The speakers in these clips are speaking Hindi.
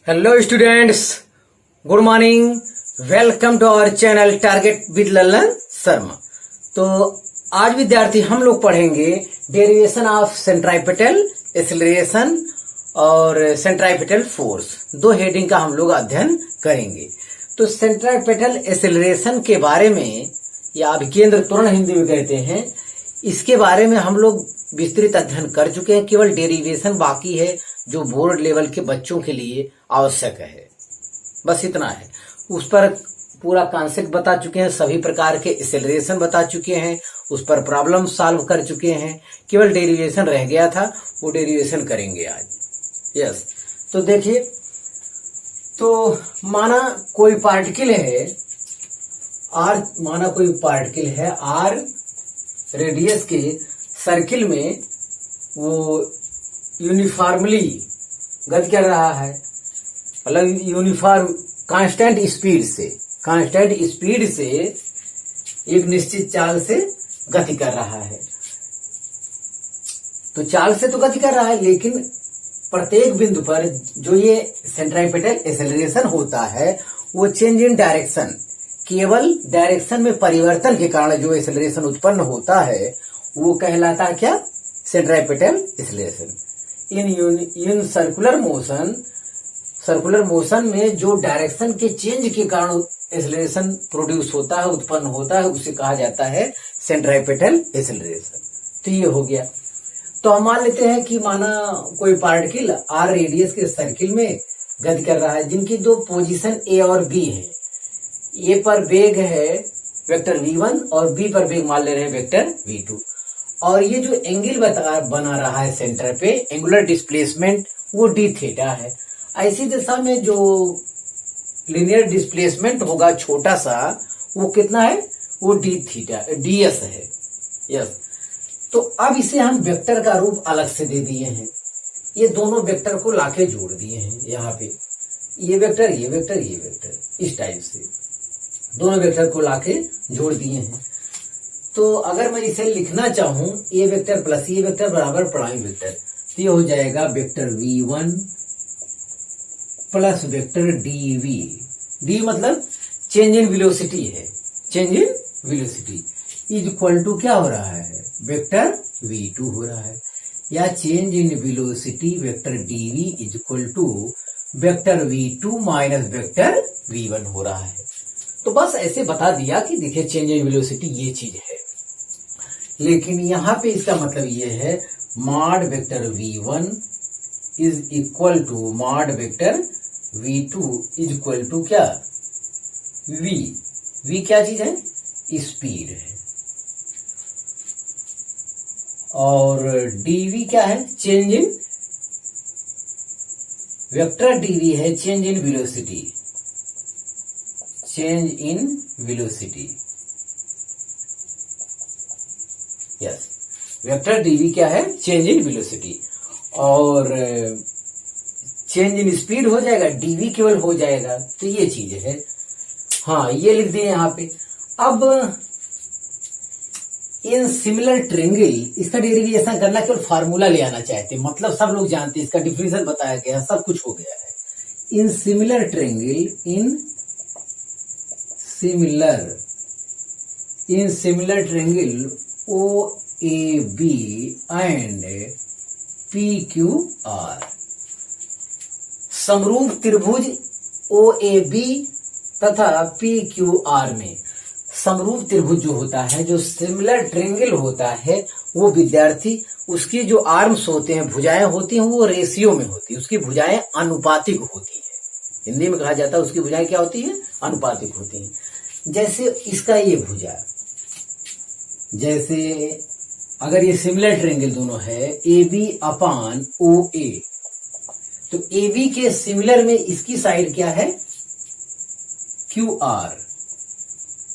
Hello students, good morning. Welcome to our channel target with Lalan Sharma. तो आज विद्यार्थी हम लोग पढ़ेंगे डेरिवेशन ऑफ सेंट्राइपेटल एक्सेलरेशन और सेंट्राइपेटल फोर्स। दो हेडिंग का हम लोग अध्ययन करेंगे। तो सेंट्राइपेटल एक्सेलरेशन के बारे में, या अभिकेंद्र त्वरण हिंदी में कहते हैं, इसके बारे में हम लोग विस्तृत अध्ययन कर चुके हैं। केवल डेरिवेशन बाकी है जो बोर्ड लेवल के बच्चों के लिए आवश्यक है। बस इतना है। उस पर पूरा कॉन्सेप्ट बता चुके हैं, सभी प्रकार के एक्सेलरेशन बता चुके हैं, उस पर प्रॉब्लम सॉल्व कर चुके हैं। केवल डेरिवेशन रह गया था, वो डेरिवेशन करेंगे आज। यस, तो देखिए, तो माना कोई पार्टिकल है आर, माना कोई पार्टिकल है आर रेडियस के सर्किल में वो यूनिफॉर्मली गति कर रहा है, मतलब यूनिफॉर्म कांस्टेंट स्पीड से एक निश्चित चाल से गति कर रहा है। तो चाल से तो गति कर रहा है, लेकिन प्रत्येक बिंदु पर जो ये सेंट्राइपेटल एक्सेलरेशन होता है वो चेंज इन डायरेक्शन, केवल डायरेक्शन में परिवर्तन के कारण जो एक्सेलरेशन उत्पन्न होता है वो कहलाता है क्या? सेंट्राइपेटल एक्सेलरेशन। इन सर्कुलर मोशन में जो डायरेक्शन के चेंज के कारण एक्सेलरेशन प्रोड्यूस होता है, उत्पन्न होता है, उसे कहा जाता है सेंट्राइपेटल एक्सेलरेशन। तो ये हो गया। तो हम मान लेते हैं कि माना कोई पार्टिकल आर रेडियस के सर्किल में गति कर रहा है, जिनकी दो पोजीशन ए और बी है। ए पर वेग है वेक्टर v1 और बी पर वेग मान ले रहे हैं वेक्टर v2। और ये जो एंगल बना रहा है सेंटर पे, एंगुलर डिस्प्लेसमेंट, वो डी थीटा है। ऐसी दिशा में जो लिनियर डिस्प्लेसमेंट होगा छोटा सा, वो कितना है? वो डी थीटा ds है। यस, तो अब इसे हम वेक्टर का रूप अलग से दे दिए हैं। ये दोनों वेक्टर को लाके जोड़ दिए हैं। यहाँ पे ये वेक्टर, ये वेक्टर, ये वेक्टर, इस टाइप से दोनों वेक्टर को लाके जोड़ दिए हैं। तो अगर मैं इसे लिखना चाहूं, ए वेक्टर प्लस ये वेक्टर बराबर प्राइम वेक्टर, तो ये हो जाएगा vector v1 plus vector dv। D मतलब चेंज इन वेलोसिटी है, change in velocity is equal to क्या हो रहा है? वेक्टर v2 हो रहा है, या change in velocity vector dv is equal to vector v2 minus vector v1 हो रहा है। तो बस ऐसे बता दिया कि देखिए चेंज इन वेलोसिटी ये चीज है, लेकिन यहां पे इसका मतलब ये है mod vector v1 is equal to mod vector v2 is equal to क्या? v क्या चीज है? स्पीड है। और dv क्या है? चेंज इन वेक्टर dv है change in velocity, change in velocity. Yes, vector dv क्या है? Change in velocity. और चेंज इन स्पीड हो जाएगा, dv केवल हो जाएगा। तो ये चीज है। हाँ, ये लिख दिए यहाँ पे। अब इन सिमिलर ट्रेंगल, इसका डेरिवेशन करना, केवल फार्मूला ले आना चाहते, मतलब सब लोग जानते हैं, इसका डिफिनेशन बताया गया, सब कुछ हो गया है। In similar triangle, in similar triangle OAB and PQR, समरूप त्रिभुज OAB तथा PQR में, समरूप त्रिभुज जो होता है, जो सिमिलर ट्रेंगल होता है, वो विद्यार्थी उसकी जो आर्म्स होते हैं, भुजाएं होती हैं, वो रेशियो में होती है, उसकी भुजाएं अनुपातिक होती है। हिंदी में कहा जाता है उसकी भुजाएं क्या होती है? अनुपातिक होती हैं। जैसे इसका ये भुजा, जैसे अगर ये सिमिलर ट्रेंगल दोनों है AB अपान OA, तो AB के सिमिलर में इसकी साइड क्या है?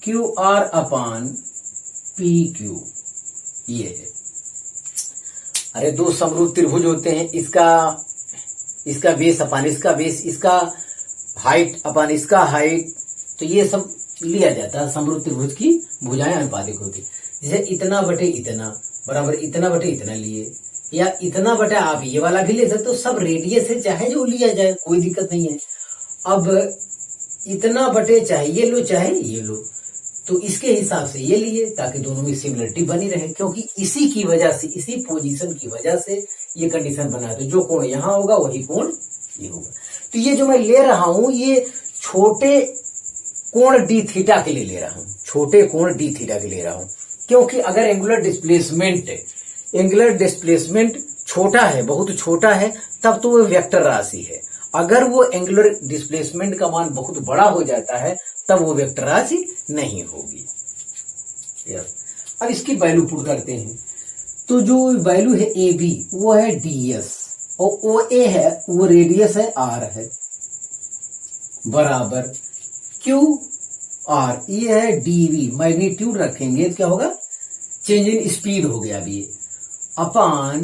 QR अपान PQ, ये है। अरे दो समरूप त्रिभुज होते हैं, इसका बेस अपान इसका बेस, इसका हाइट अपान इसका हाइट, तो ये सब लिया जाता है। समरूप त्रिभुज की भुजाएं अनुपातिक होती, जैसे इतना बटे इतना बराबर इतना बटे इतना लिए, या इतना बटा आप ये वाला भी ले सकते हो, सब रेडियस है, चाहे जो लिया जाए कोई दिक्कत नहीं है। अब इतना बटे चाहे ये लो चाहे ये लो, तो इसके हिसाब से ये लिए ताकि दोनों में सिमिलरिटी बनी रहे, क्योंकि इसी की वजह से, इसी पोजीशन की वजह से ये कंडीशन बना। तो जो कोण यहां होगा वही कोण ये होगा। तो ये जो मैं ले रहा हूं ये छोटे कोण डी थीटा के लिए ले रहा हूं, छोटे कोण डी थीटा के ले रहा हूं, क्योंकि अगर एंगुलर डिस्प्लेसमेंट छोटा है, बहुत छोटा है, तब तो वो वेक्टर राशि है। अगर वो एंगुलर डिस्प्लेसमेंट का मान बहुत बड़ा हो जाता है तब वो वेक्टर राशि नहीं होगी। अब इसकी वैल्यू पुट करते हैं। तो जो वैल्यू है ए बी वो है ds और ओ ए है वो रेडियस है r है, बराबर क्यू आर, ये है dv, मैग्नीट्यूड रखेंगे तो क्या होगा, चेंज इन स्पीड हो गया अभी, अपान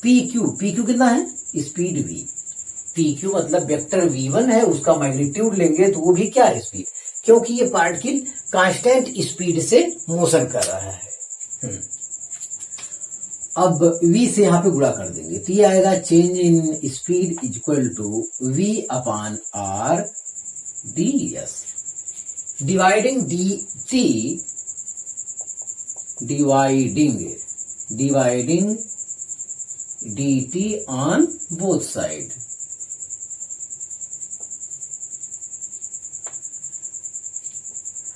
पी क्यू कितना है, स्पीड v, पी क्यू मतलब वेक्टर v1 है, उसका मैग्नीट्यूड लेंगे तो वो भी क्या है, स्पीड, क्योंकि ये पार्टिकल कांस्टेंट स्पीड से मोशन कर रहा है। अब v से यहां पे गुणा कर देंगे तो ये आएगा change in speed equal to v upon R ds, dividing dt on both side,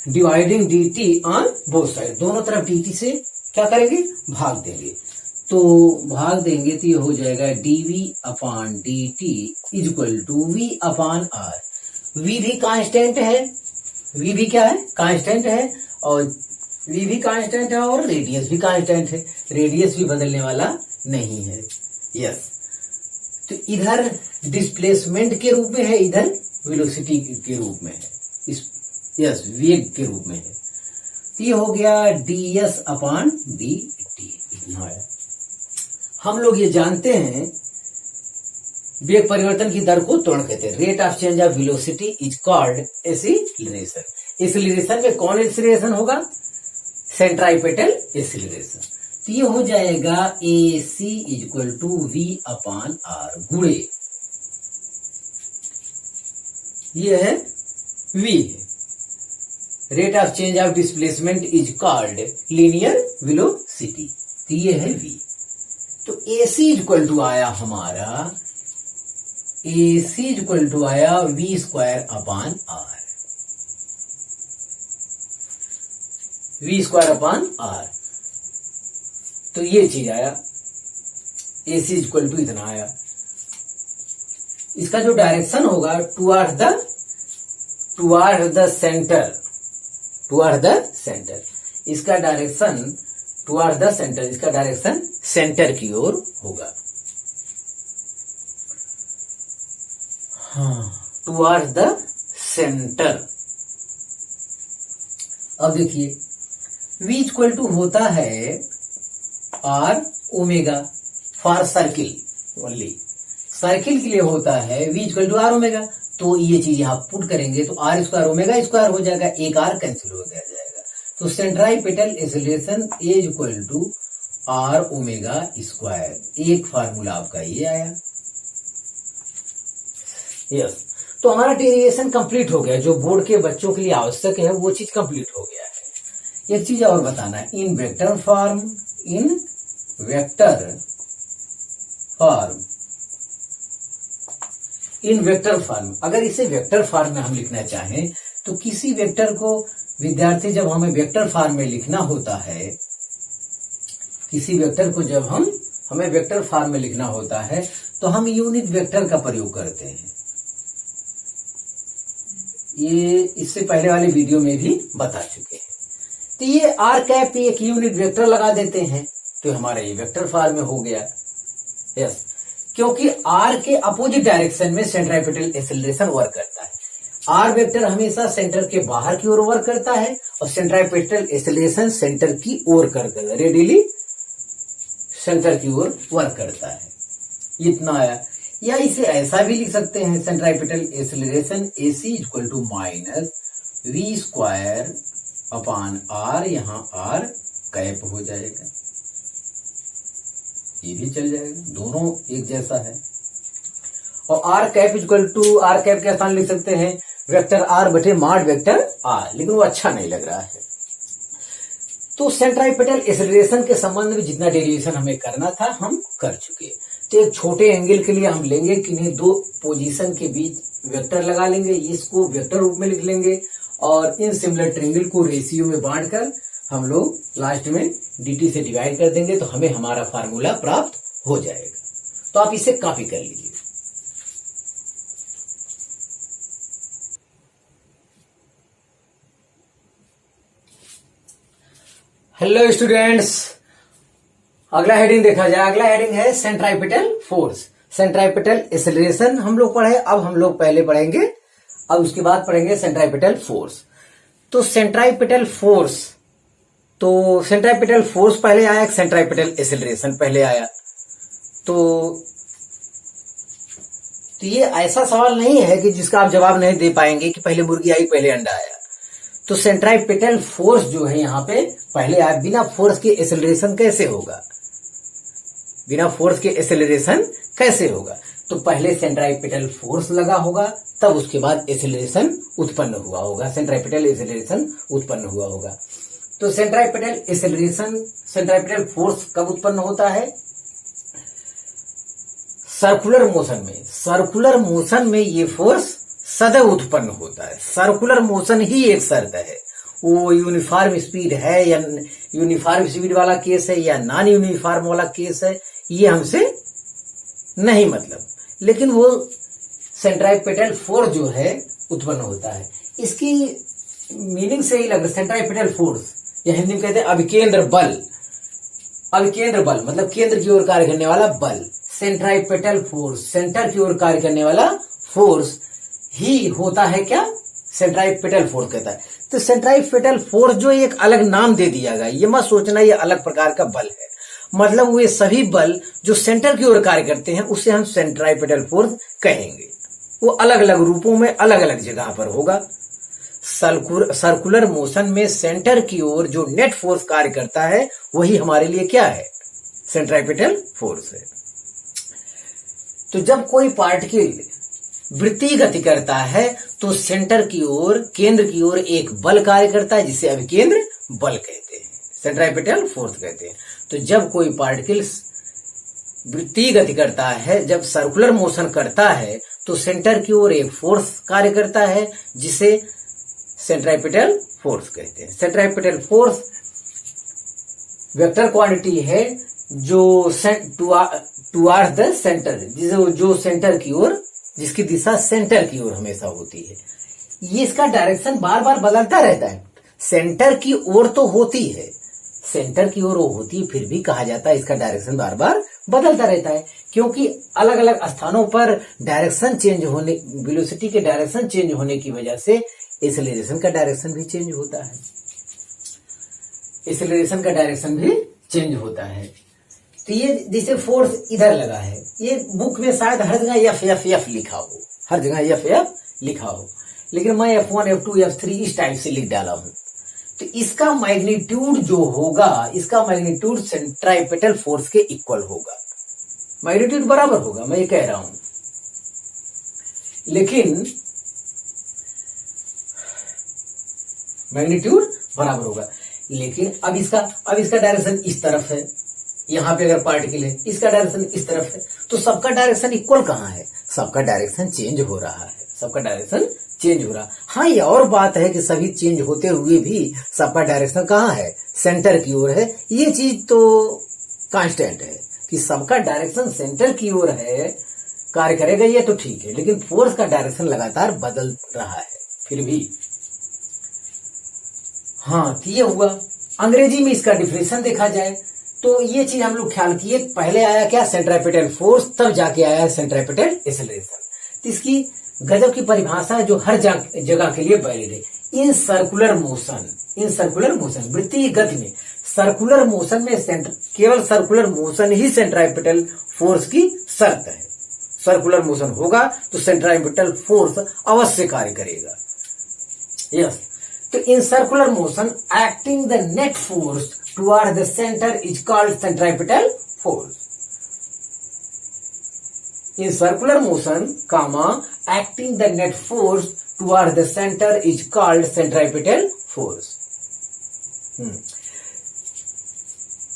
dividing dt on both side, दोनों तरफ dt से क्या करेंगे, भाग देंगे। तो भाग देंगे तो ये हो जाएगा dv upon dt equal to v upon r। v भी कांस्टेंट है, v भी क्या है, कांस्टेंट है, और v भी कांस्टेंट है और रेडियस भी कांस्टेंट है, रेडियस भी बदलने वाला नहीं है। यस, तो इधर डिस्प्लेसमेंट के रूप में है, इधर वेलोसिटी के रूप में है, यस वेग के रूप में है। तो ये हो गया ds अपान dt, इतना है। हम लोग ये जानते हैं वेग परिवर्तन की दर को त्वरण कहते हैं, rate of change of velocity is called acceleration. Acceleration में कौन एक्सीलरेशन होगा, सेंट्राइपेटल एक्सीलरेशन। तो ये हो जाएगा ac equal to v upon r गुणे, ये है v है, rate of change of displacement is called linear velocity, तो ये है v। तो AC इक्वल टू आया हमारा, AC इक्वल टू आया v square upon r, v square upon r। तो ये चीज आया, AC इक्वल टू इतना आया। इसका जो डायरेक्शन होगा टुवर्ड द सेंटर, इसका डायरेक्शन टुवर्ड द सेंटर, इसका डायरेक्शन सेंटर की ओर होगा। हाँ, टुवर्ड द सेंटर। अब देखिए v इक्वल टू होता है r omega for circle only, circle के लिए होता है v equal to r omega. तो ये चीज यहां पुट करेंगे तो r स्क्वायर ओमेगा स्क्वायर हो जाएगा, एक r कैंसिल हो जाएगा। तो centripetal acceleration a equal to r omega square, एक फार्मूला आपका ये आया। यस, तो हमारा डेरिवेशन कंप्लीट हो गया, जो बोर्ड के बच्चों के लिए आवश्यक है वो चीज कंप्लीट हो गया है। एक चीज और बताना है, इन वेक्टर फॉर्म, अगर इसे वेक्टर फॉर्म में हम लिखना चाहें तो किसी वेक्टर को विद्यार्थी जब हमें वेक्टर फॉर्म में लिखना होता है, किसी वेक्टर को जब हमें वेक्टर फॉर्म में लिखना होता है तो हम यूनिट वेक्टर का प्रयोग करते हैं। ये इससे पहले वाले वीडियो में भी बता चुके हैं। तो ये आर कैप एक यूनिट वेक्टर लगा देते हैं तो हमारा ये वेक्टर फॉर्म में हो गया। यस, क्योंकि आर के अपोजिट डायरेक्शन में सेंट्राइपेटल एक्सीलरेशन वर्क करता है। आर वेक्टर हमेशा सेंटर के बाहर की ओर वर्क करता है और सेंट्राइपेटल एक्सीलरेशन सेंटर की ओर करता है, रेडियली सेंटर की ओर वर्क करता है। इतना आया। या इसे ऐसा भी लिख सकते हैं, centripetal acceleration AC equal to minus v square upon r, यहां r कैप हो जाएगा। ये भी चल जाएगा, दोनों एक जैसा है। और R cap equal to, R cap के स्थान लिख सकते हैं वेक्टर आर बटे मॉड वेक्टर आर, लेकिन वो अच्छा नहीं लग रहा है। तो सेंट्राइपेटल एक्सेलरेशन के संबंध में जितना डेरिवेशन हमें करना था हम कर चुके। तो एक छोटे एंगल के लिए हम लेंगे कि इन्हें दो पोजीशन के बीच वेक्टर लगा लेंगे, इसको वेक्टर रूप में लिख लेंगे और इन सिमिलर ट्रायंगल को रेशियो में बांटकर हम लोग लास्ट में dt से डिवाइड कर देंगे, तो हमें हमारा फार्मूला प्राप्त हो जाएगा। तो आप इसे कॉपी कर लीजिए। हेलो स्टूडेंट्स, अगला हेडिंग देखा जाए। अगला हेडिंग है सेंट्राइपेटल फोर्स। सेंट्राइपेटल एक्सेलरेशन हम लोग पढ़े, अब हम लोग पहले पढ़ेंगे, अब उसके बाद पढ़ेंगे सेंट्राइपेटल फोर्स। तो सेंट्राइपेटल फोर्स, तो सेंट्राइपेटल फोर्स पहले आया, सेंट्राइपेटल एक्सेलरेशन पहले आया। तो ये ऐसा सवाल नहीं है कि जिसका आप जवाब नहीं दे पाएंगे कि पहले मुर्गी आई पहले अंडा आया। तो सेंट्राइपेटल फोर्स जो है यहाँ पे पहले आया। बिना फोर्स के एक्सेलरेशन कैसे होगा, बिना फोर्स के एक्सेलरेशन कैसे होगा? तो पहले सेंट्राइपेटल फोर्स लगा होगा, तब उसके बाद एक्सेलरेशन उत्पन्न हुआ होगा, सेंट्राइपेटल एक्सेलरेशन उत्पन्न हुआ होगा। तो सेंट्राइपेटल एक्सेलरेशन, सेंट्राइपेटल फोर्स कब उत्पन्न होता है? सर्कुलर मोशन में। सर्कुलर मोशन में ये फोर्स सदैव उत्पन्न होता है। सर्कुलर मोशन ही एक शर्त है। वो यूनिफॉर्म स्पीड है या यूनिफॉर्म स्पीड वाला केस है या नॉन यूनिफॉर्म वाला केस है, ये हमसे नहीं मतलब, लेकिन वो सेंट्राइपेटल फोर्स जो है उत्पन्न होता है। इसकी मीनिंग से ही लग रहा है सेंट्राइपेटल फोर्स, या हिंदी में कहते हैं अभिकेंद्र बल। अभिकेंद्र बल मतलब केंद्र की ओर कार्य करने वाला बल। सेंट्राइपेटल फोर्स, सेंटर की ओर कार्य करने वाला फोर्स ही होता है क्या? सेंट्राइपेटल फोर्स कहता है। तो सेंट्राइपेटल फोर्स जो एक अलग नाम दे दिया गया, ये मत सोचना ये अलग प्रकार का बल है। मतलब वे सभी बल जो सेंटर की ओर कार्य करते हैं उसे हम सेंट्राइपेटल फोर्स कहेंगे। वो अलग अलग रूपों में अलग अलग जगह पर होगा। सर्कुलर मोशन में सेंटर की ओर जो नेट फोर्स कार्य करता है वही हमारे लिए क्या है? सेंट्राइपेटल फोर्स है। तो जब कोई पार्टिकल वृत्तीय गति करता है तो सेंटर की ओर, केंद्र की ओर एक बल कार्य करता है जिसे अभिकेंद्र बल कहते हैं, सेंट्राइपेटल फोर्स कहते हैं। तो जब कोई पार्टिकल वृत्तीय गति करता है, जब सर्कुलर मोशन करता है, तो सेंटर की ओर एक फोर्स कार्य करता है जिसे सेंट्राइपेटल फोर्स कहते हैं। सेंट्राइपेटल फोर्स वेक्टर क्वांटिटी है जो टुवार्ड्स द सेंटर, जो सेंटर की ओर, जिसकी दिशा सेंटर की ओर हमेशा होती है। ये इसका डायरेक्शन बार बार बदलता रहता है। सेंटर की ओर तो होती है, सेंटर की ओर वो होती है, फिर भी कहा जाता है इसका डायरेक्शन बार बार बदलता रहता है, क्योंकि अलग अलग स्थानों पर डायरेक्शन चेंज होने, वेलोसिटी के डायरेक्शन चेंज होने की वजह से एक्सेलरेशन का डायरेक्शन भी चेंज होता है। एक्सेलरेशन का डायरेक्शन भी चेंज होता है। तो ये जैसे फोर्स इधर लगा है, ये बुक में शायद हर जगह एफ एफ एफ लिखा हो, हर जगह एफ एफ लिखा हो, लेकिन मैं F1, F2, F3 इस टाइप से लिख डाला हूं। तो इसका मैग्नीट्यूड जो होगा, इसका मैग्नीट्यूड सेंट्राइपेटल फोर्स के इक्वल होगा, मैग्नीट्यूड बराबर होगा, मैं ये कह रहा हूं। लेकिन मैग्नीट्यूड बराबर होगा, लेकिन अब इसका डायरेक्शन इस तरफ है, यहां पे अगर पार्टिकल है इसका डायरेक्शन इस तरफ है, तो सबका डायरेक्शन इक्वल कहां है? सबका डायरेक्शन चेंज हो रहा है, सबका डायरेक्शन चेंज हो रहा। हाँ, ये और बात है कि सभी चेंज होते हुए भी सबका डायरेक्शन कहां है? सेंटर की ओर है। ये चीज तो कांस्टेंट है कि सबका डायरेक्शन सेंटर की ओर है, कार्य करेगा, ये तो ठीक है, लेकिन फोर्स का डायरेक्शन लगातार बदल रहा है फिर भी। हाँ, तो ये हुआ। अंग्रेजी में इसका डिफिनेशन देखा जाए तो ये चीज हम लोग ख्याल किए, पहले आया क्या? सेंट्राइपेटल फोर्स, तब जाके आया सेंट्राइपेटल एक्सेलरेशन। तो इसकी गजब की परिभाषा जो हर जगह के लिए वैलिड है। इन सर्कुलर मोशन वृत्तीय गति में, सर्कुलर मोशन में केवल सर्कुलर मोशन ही सेंट्राइपेटल फोर्स की शर्त है। सर्कुलर मोशन होगा तो सेंट्राइपेटल फोर्स अवश्य कार्य करेगा। यस, तो in circular motion acting the net force toward the centre is called centripetal force. In circular motion comma acting the net force toward the centre is called centripetal force.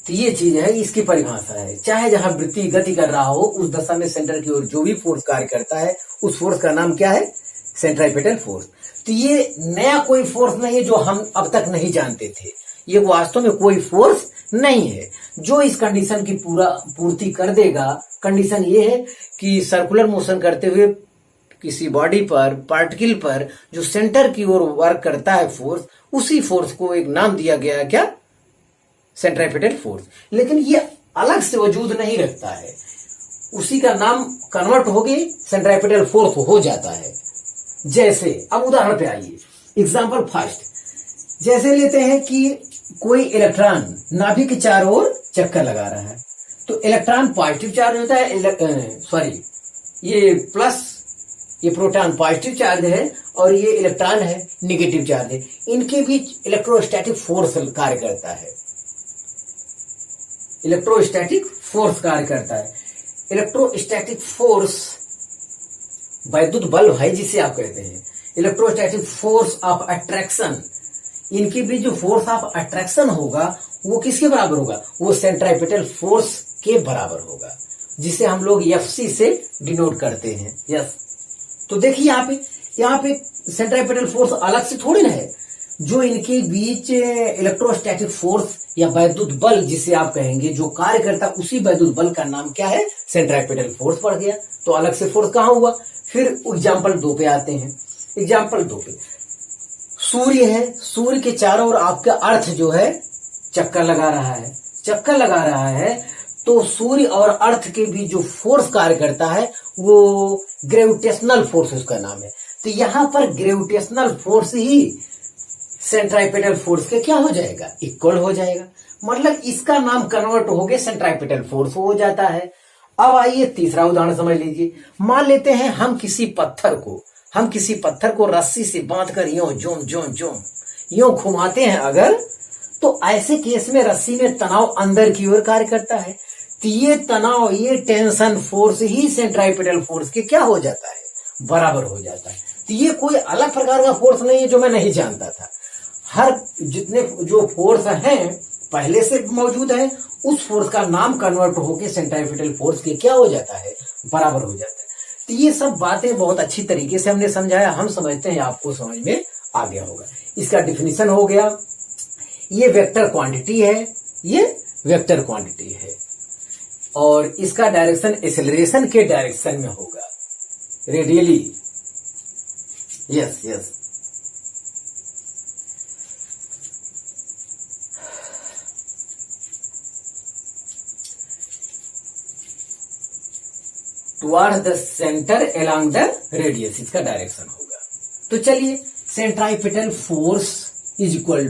तो ये चीज है, इसकी परिभाषा है। चाहे जहां वृत्ति गति कर रहा हो उस दशा में सेंटर की ओर जो भी फोर्स कार्य करता है उस फोर्स का नाम क्या है? Centripetal force. तो ये नया कोई फोर्स नहीं है जो हम अब तक नहीं जानते थे। ये वास्तव में कोई फोर्स नहीं है जो इस कंडीशन की पूर्ति कर देगा। कंडीशन ये है कि सर्कुलर मोशन करते हुए किसी बॉडी पर, पार्टिकल पर जो सेंटर की ओर वर्क करता है फोर्स, उसी फोर्स को एक नाम दिया गया है, क्या? सेंट्राइपिटल फोर्स। लेकिन ये अलग से वजूद नहीं रखता है, उसी का नाम कन्वर्ट होके सेंट्राइपिटल फोर्स हो जाता है। जैसे अब उदाहरण पे आइए, एग्जांपल फर्स्ट, जैसे लेते हैं कि कोई इलेक्ट्रॉन नाभिक के चारों ओर चक्कर लगा रहा है, तो इलेक्ट्रॉन पॉजिटिव चार्ज होता है, ये प्लस, ये प्रोटॉन पॉजिटिव चार्ज है और ये इलेक्ट्रॉन है निगेटिव चार्ज है। इनके बीच इलेक्ट्रोस्टैटिक फोर्स कार्य करता है। इलेक्ट्रोस्टैटिक फोर्स कार्य करता है। इलेक्ट्रोस्टैटिक फोर्स वैद्युत बल है जिसे आप कहते हैं। इलेक्ट्रोस्टैटिक फोर्स ऑफ अट्रैक्शन, इनके बीच जो फोर्स ऑफ अट्रैक्शन होगा वो किसके बराबर होगा? वो सेंट्राइपिटल फोर्स के बराबर होगा, जिसे हम लोग FC से डिनोट करते हैं। यस, तो देखिए यहाँ पे सेंट्राइपिटल फोर्स अलग से थोड़ी ना है। जो इनके बीच इलेक्ट्रोस्टैटिक फोर्स या वैद्युत बल जिसे आप कहेंगे जो कार्य करता है, उसी वैद्युत बल का नाम क्या है? सेंट्राइपिटल फोर्स पड़ गया। तो अलग से फोर्स कहां हुआ? फिर एग्जाम्पल 2 पे आते हैं। एग्जाम्पल 2 पे सूर्य है, सूर्य के चारों ओर आपका अर्थ जो है चक्कर लगा रहा है, तो सूर्य और अर्थ के बीच जो फोर्स कार्य करता है वो ग्रेविटेशनल फोर्स उसका नाम है। तो यहां पर ग्रेविटेशनल फोर्स ही सेंट्राइपिटल फोर्स के क्या हो जाएगा? इक्वल हो जाएगा। मतलब इसका नाम कन्वर्ट हो गया सेंट्राइपिटल फोर्स हो जाता है। अब आइए तीसरा उदाहरण समझ लीजिए। मान लेते हैं हम किसी पत्थर को रस्सी से बांधकर यूं घुमाते हैं अगर, तो ऐसे केस में रस्सी में तनाव अंदर की ओर कार्य करता है। तो ये तनाव, ये टेंशन फोर्स ही सेंट्राइपिटल फोर्स के क्या हो जाता है? बराबर हो जाता है। तो ये कोई अलग प्रकार का फोर्स नहीं है जो मैं नहीं जानता था। हर जितने जो फोर्स हैं पहले से मौजूद है, उस फोर्स का नाम कन्वर्ट होके सेंट्राइपिटल फोर्स के क्या हो जाता है? बराबर हो जाता है। तो ये सब बातें बहुत अच्छी तरीके से हमने समझाया। हम समझते हैं आपको समझ में आ गया होगा। इसका डिफिनीशन हो गया, ये वेक्टर क्वांटिटी है, और इसका डायरेक्शन एक्सेलरेशन के डायरेक्शन में होगा, radially. Yes. Towards the centre along the radius, इसका डायरेक्शन होगा। तो चलिए, centripetal force is equal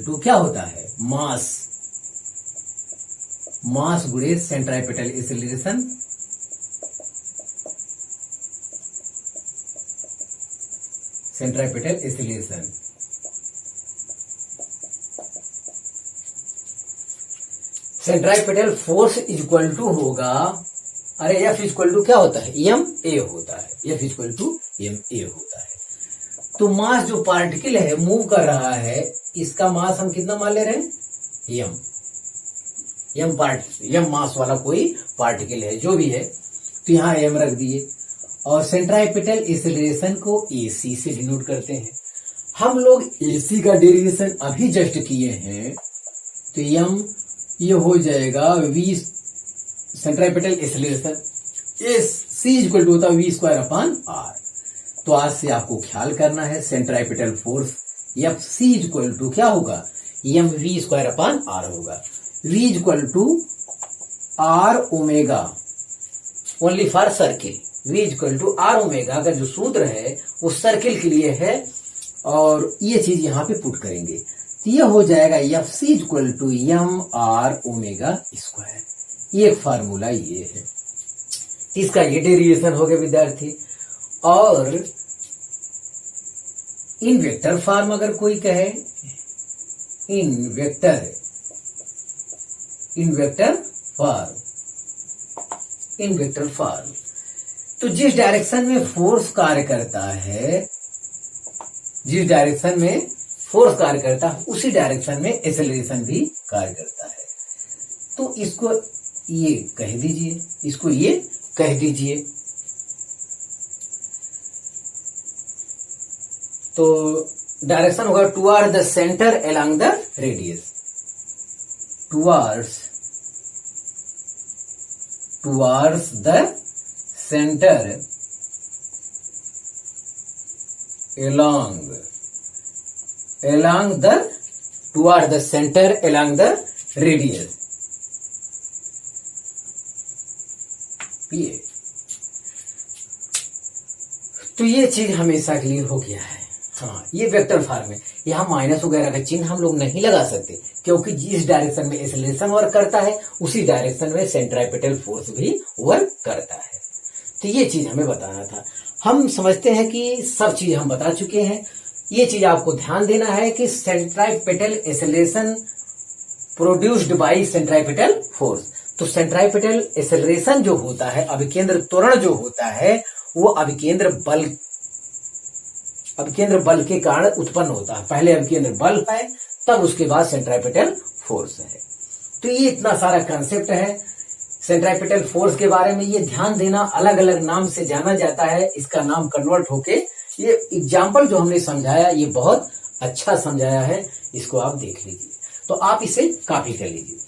to क्या होता है? मास गुणे centripetal acceleration. Centripetal force is equal to होगा, F इक्वल टू क्या होता है? ma होता है। F इक्वल टू ma होता है। तो मास जो पार्टिकल है मूव कर रहा है, इसका मास हम कितना मान ले रहे हैं? m मास वाला कोई पार्टिकल है जो भी है, तो यहाँ m रख दिए। और सेंट्राइपिटल एक्सेलरेशन को AC से डिनोट करते हैं। हम लोग AC का डेरिवेशन अभी जस्ट किए हैं, तो m ये हो जाएगा v centripetal acceleration C equal to होता है v²/r। तो आज से आपको ख्याल करना है, centripetal force FC equal to क्या होगा? mv²/r होगा। v equal to r omega only for circle. v equal to r omega का जो सूत्र है वो सर्किल के लिए है, और ये चीज यहाँ पे पुट करेंगे, तो ये हो जाएगा FC equal to mr omega square. ये फार्मूला ये है, इसका ये डेरिवेशन हो गया विद्यार्थी। और इन वेक्टर फॉर्म अगर कोई कहे, इन वेक्टर फॉर्म, इन वेक्टर फॉर्म। तो जिस डायरेक्शन में फोर्स कार्य करता है, जिस डायरेक्शन में फोर्स कार्य करता है उसी डायरेक्शन में एक्सेलरेशन भी कार्य करता है। तो इसको ये कह दीजिए, इसको ये कह दीजिए। तो डायरेक्शन होगा toward the centre along the radius, towards the centre along the toward the center along the radius। ये तो ये चीज हमेशा के लिए हो गया है। हाँ, ये वेक्टर फॉर्म है। यहाँ माइनस वगैरह का चिन्ह हम लोग नहीं लगा सकते क्योंकि जिस डायरेक्शन में एक्सेलरेशन वर्क करता है उसी डायरेक्शन में सेंट्राइपेटल फोर्स भी वर्क करता है। तो ये चीज हमें बताना था। हम समझते हैं कि सब चीज हम बता चुके हैं। ये चीज आपको ध्यान देना है कि सेंट्राइपेटल एक्सेलरेशन प्रोड्यूस्ड बाय सेंट्राइपेटल फोर्स। तो सेंट्राइपेटल एक्सेलरेशन जो होता है, अभिकेंद्र त्वरण जो होता है, वो अभिकेंद्र बल के कारण उत्पन्न होता है। पहले अभिकेंद्र बल है, तब उसके बाद सेंट्राइपेटल फोर्स है। तो ये इतना सारा कंसेप्ट है सेंट्राइपेटल फोर्स के बारे में। ये ध्यान देना, अलग अलग नाम से जाना जाता है। इसका नाम कन्वर्ट होके, ये एग्जाम्पल जो हमने समझाया ये बहुत अच्छा समझाया है, इसको आप देख लीजिए। तो आप इसे कॉपी कर लीजिए।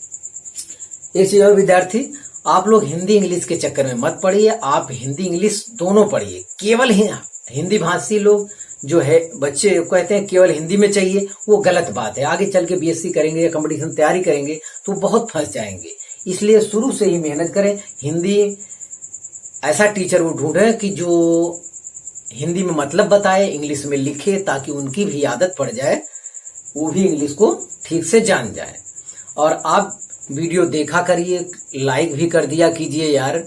एक चीज और विद्यार्थी, आप लोग हिंदी इंग्लिश के चक्कर में मत पढ़िए, आप हिंदी इंग्लिश दोनों पढ़िए। केवल हिंदी भाषी लोग जो है बच्चे कहते हैं केवल हिंदी में चाहिए, वो गलत बात है। आगे चल के बीएससी करेंगे या कंपटीशन तैयारी करेंगे तो बहुत फंस जाएंगे। इसलिए शुरू से ही मेहनत करें। हिंदी ऐसा टीचर वो ढूंढे कि जो हिंदी में मतलब बताए, इंग्लिश में लिखे, ताकि उनकी भी आदत पड़ जाए, वो भी इंग्लिश को ठीक से जान जाए। और आप वीडियो देखा करिए, लाइक भी कर दिया कीजिए यार।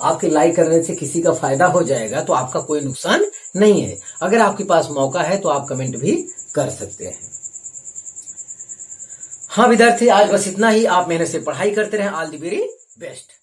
आपके लाइक करने से किसी का फायदा हो जाएगा तो आपका कोई नुकसान नहीं है। अगर आपके पास मौका है तो आप कमेंट भी कर सकते हैं। हाँ विद्यार्थी, आज बस इतना ही। आप मेहनत से पढ़ाई करते रहें। All the very best.